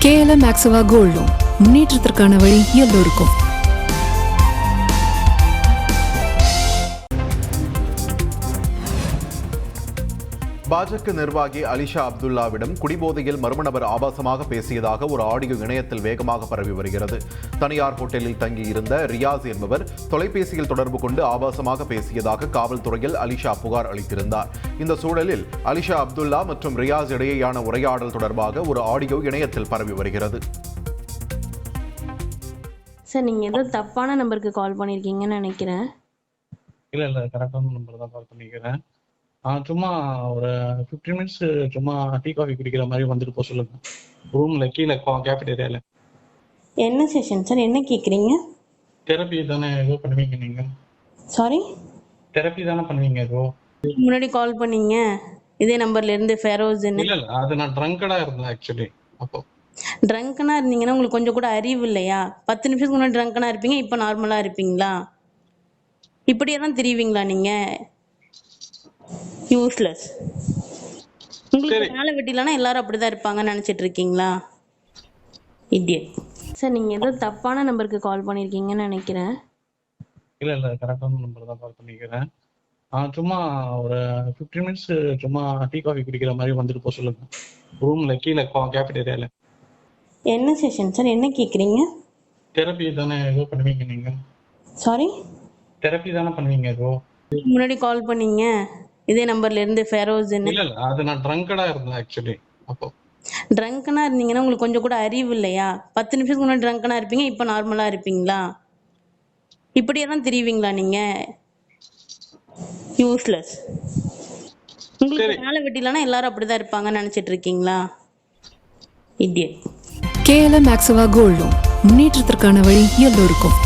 KLM Maxava Gold Loan முன்னேற்றத்திற்கான வழி எல்லோருக்கும். பாஜக நிர்வாகி அலிஷா அப்துல்லாவிடம் குடிபோதையில் மர்ம நபர் ஆபாசமாக பேசியதாக ஒரு ஆடியோ இணையத்தில் வேகமாக பரவி வருகிறது. தனியார் ஹோட்டலில் தங்கியிருந்த ரியாஸ் என்பவர் தொலைபேசியில் தொடர்பு கொண்டு ஆபாசமாக பேசியதாக காவல்துறையில் அலிஷா புகார் அளித்திருந்தார். இந்த சூழலில் அலிஷா அப்துல்லா மற்றும் ரியாஸ் இடையேயான உரையாடல் தொடர்பாக ஒரு ஆடியோ இணையத்தில் பரவி வருகிறது. சார், நீங்கள் ஏதோ தப்பான நம்பருக்கு கால் பண்ணியிருக்கீங்கன்னு நினைக்கிறேன். இல்லை கரெக்டான நம்பர் தான் கால் பண்ணிக்கிறேன். சும்மா ஒரு 15 மினிட்ஸ் சும்மா டீ காஃபி குடிக்கிற மாதிரி வந்துட்டு போக சொல்லுங்க. ரூம்ல கீழே கேஃபிடேரியால. என்ன செஷன் சார்? என்ன கேட்குறீங்க? தெரப்பி தானே ஏதோ பண்ணுவீங்க நீங்க? சாரி, தெரப்பி தானே பண்ணுவீங்க ஏதோ? முன்னாடி கால் பண்ணீங்க இதே நம்பர்ல இருந்து ஃபெரோஸ். இல்ல அது நான் ட்ரங்கடா இருந்தேன் ஆக்சுவலி. அப்போ ட்ரங்கனா இருந்தீங்கன்னா உங்களுக்கு கொஞ்சம் கூட அறிவு இல்லையா? 10 நிமிஷத்துக்கு முன்னாடி ட்ரங்கனா இருப்பீங்க, இப்போ நார்மலா இருப்பீங்களா? இப்படியே தான் தெரியுவீங்களா நீங்க? யூஸ்லெஸ். உங்களுக்கு வேலை வெட்டிலனா எல்லாரும் அப்படிதான் இருப்பாங்கன்னு நினைச்சிட்டு இருக்கீங்களா? இடியட். சார், நீங்க ஏதோ தப்பான நம்பருக்கு கால் பண்ணிருக்கீங்கன்னு நினைக்கிறேன். இல்ல கரெக்டான நம்பர் தான் கால் பண்ணிக்கிறேன். சும்மா ஒரு 15 மினிட்ஸ் சும்மா டீ காஃபி குடிக்கிற மாதிரி வந்துட்டு போக சொல்லுங்க. ரூம்ல கீழே கேஃபிடேரியால. என்ன செஷன் சார்? என்ன கேட்குறீங்க? தெரப்பி தானே ஏதோ பண்ணுவீங்க நீங்க? சாரி, தெரப்பி தானே பண்ணுவீங்க ஏதோ? முன்னாடி கால் பண்ணீங்க இதே நம்பர்ல இருந்து ஃபெரோஸ். இல்ல அது நான் ட்ரங்கடா இருந்தேன் ஆக்சுவலி. அப்போ ட்ரங்கனா இருந்தீங்கன்னா உங்களுக்கு கொஞ்சம் கூட அறிவு இல்லையா? 10 நிமிஷத்துக்கு முன்னாடி ட்ரங்கனா இருப்பீங்க, இப்போ நார்மலா இருப்பீங்களா? இப்படியே தான் தெரியுவீங்களா நீங்க? யூஸ்லெஸ். உங்களுக்கு வேலை வெட்டிலனா எல்லாரும் அப்படிதான் இருப்பாங்கன்னு நினைச்சிட்டு இருக்கீங்களா? Idiot. KLM Maxava Gold Loan முன்னேற்றத்திற்கான வழி எல்லோருக்கும்.